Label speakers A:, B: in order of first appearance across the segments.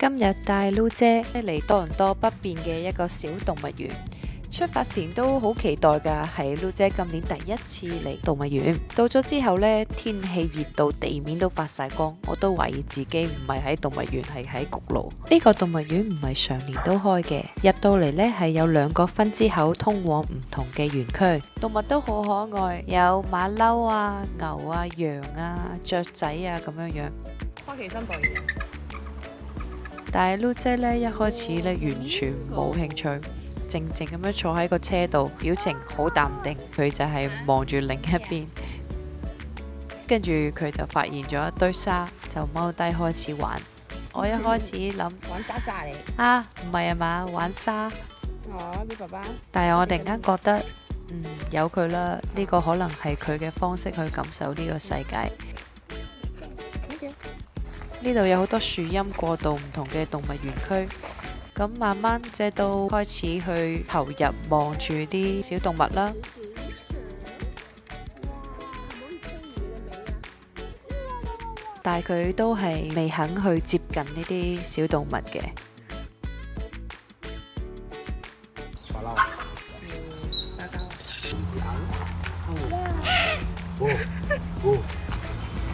A: 今日帶 Lu 姐嚟多倫多北邊嘅一個小動物園。出發前都好期待㗎，係 Lu 姐今年第一次嚟動物園。到咗之後呢，天氣熱到地面都發晒光，我都懷疑自己唔係喺動物園，係喺焗爐。呢個動物園唔係常年都開嘅，入到嚟呢係有2個分支口通往唔同嘅園區，動物都好可愛，有馬騮啊、牛啊、羊啊、雀仔啊咁樣樣。
B: 花旗參博園。
A: 但係 Lu 姐呢，一開始呢完全冇興趣，靜靜咁樣坐喺個車度，表情好淡定。佢就係望住另一邊，跟住佢就發現咗一堆沙，就踎低開始玩。我一開始諗
B: 玩沙沙嚟
A: 啊，唔係啊嘛，玩沙。
B: 哦，俾爸爸。
A: 但係我突然間覺得，由佢啦，呢個可能係佢嘅方式去感受呢個世界。呢度有好多樹蔭過渡唔同嘅動物園區，咁慢慢姐都開始去投入望住啲小動物啦。但係佢都係未肯去接近呢啲小動物嘅。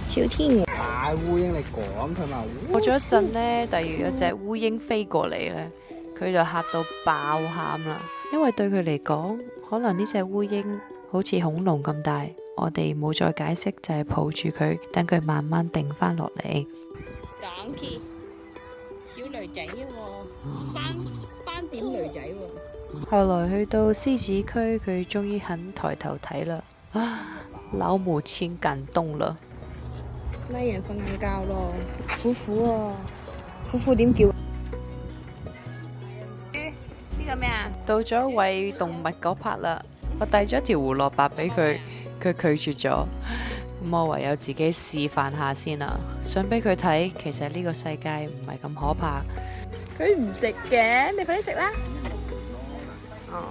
B: 小天鵝。
C: 大烏蠅你趕佢嘛？
A: 過咗一陣呢，突然有隻烏蠅飛過嚟呢，佢就嚇到爆喊啦。因為對佢嚟講，可能呢隻烏蠅好似恐龍咁大，我哋冇再解釋，就係抱住佢，等佢慢慢定翻落嚟。
B: 港鐵小女仔喎，斑點女仔喎。
A: 後來去到獅子區，佢終於肯抬頭睇啦。老母親感動啦！
B: 咩人瞓晏覺咯？虎虎啊！虎虎點叫？呢個咩啊？
A: 到咗餵動物嗰 part 啦，我遞咗條胡蘿蔔俾佢，佢拒絕咗。咁我唯有自己示範下先啦，想俾佢睇，其實呢個世界唔係咁可怕。
B: 佢唔食嘅，你快啲食啦！哦。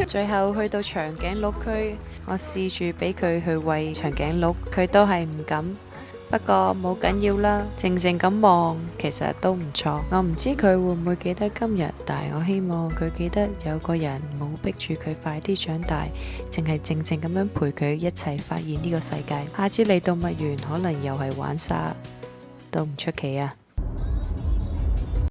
A: 最後去到長頸鹿區，我試住俾佢去餵長頸鹿，佢都係唔敢。不過冇緊要啦，靜靜咁望，其實都唔錯。我唔知佢會唔會記得今日，但係我希望佢記得有個人冇逼住佢快啲長大，淨係靜靜咁樣陪佢一齊發現呢個世界。下次嚟動物園可能又係玩沙，都唔出奇啊！